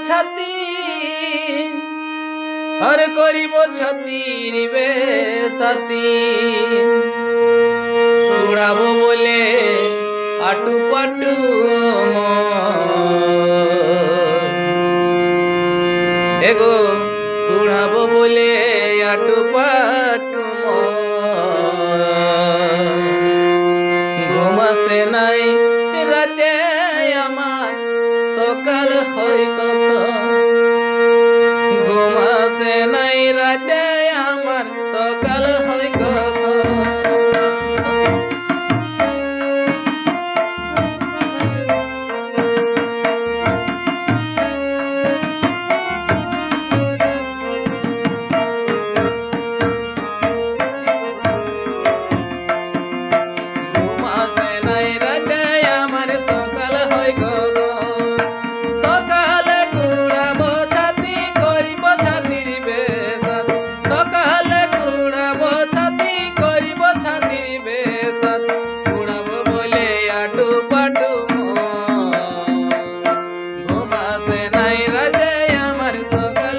ছাতি আর করিব ছাতির বেসাতি উড়াবো বলে আটু পাটু এগো উড়াবো বলে আটু পাটু ঘুমাসে নাই রাতে আমার সকাল হয় কখন ঘুমাসে নাই রাতে আমার সকাল হয় কখন ঘুমাসে নাই রাতে আমার সকাল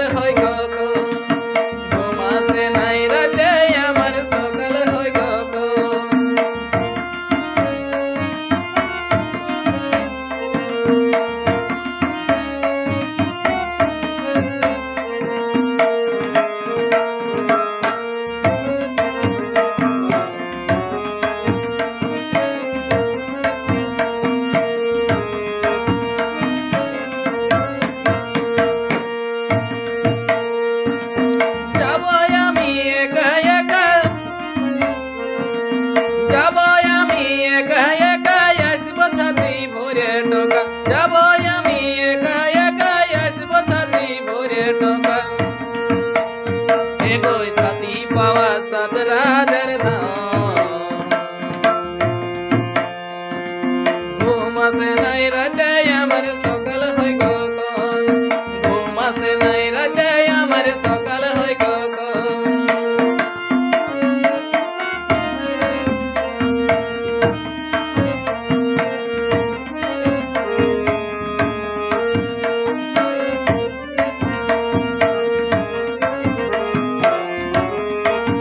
হয় কখন ঘুমাসে নাই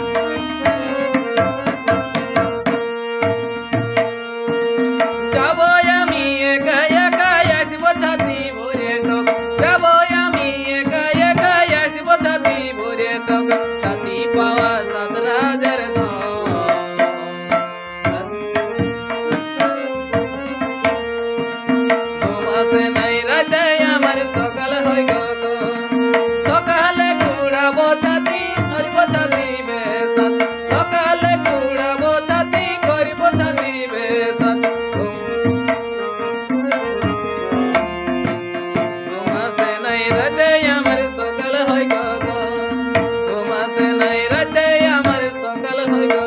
রাতে আমার সকাল হয় কখন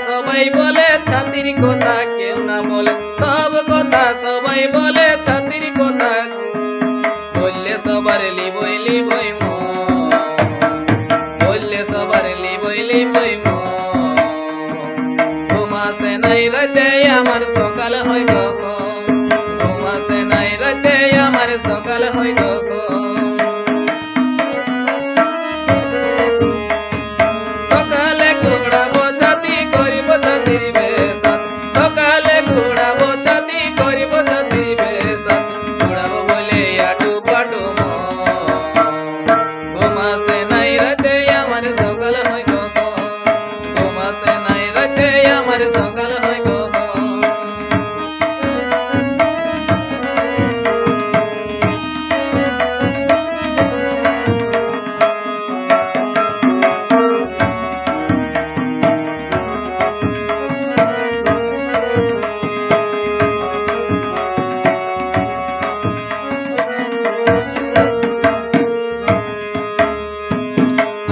সবাই বলে ছাতির কথা কেউ না বলে সব কথা সবাই বলে ছাতির কথা বললে সবার লিবই লিবই বললে সবার লিবই লিবই ঘুমাসে নাই রাতে আমার সকাল হয় কখন ঘুমাসে নাই রাতে আমার সকাল হয় কখন সকাল হয়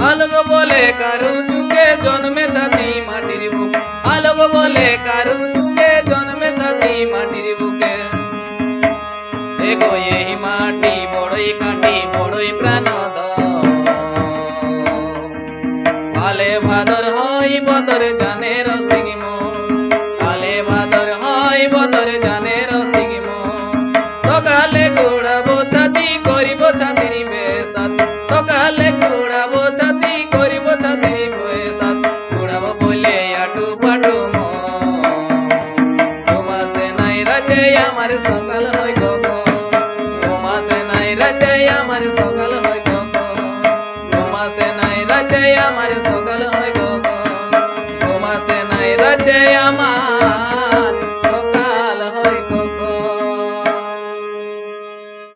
আলোক বলে কারু যুগে জন্মে ছাতি মাটির বুক আলোক বলে কারু যুগে জন্মে ছাতি মাটির বুকে এগো এই মাটি বড়ই কাটি বড়ই প্রাণ আলে ভাদর হয় বদর জানে রসিং মন আলে ভাদর ছাতির বেসাত সকালে কুড়াবো ছাতি করিব ছাতির বেসাত কুড়াবো বলে আটু পাটু ঘুমাসে নাই রাতে আমার সকাল হয় কখন ঘুমাসে নাই রাতে আমার সকাল হয় কখন ঘুমাসে নাই রাতে আমার সকাল হয় কখন ঘুমাসে নাই রাতে আমার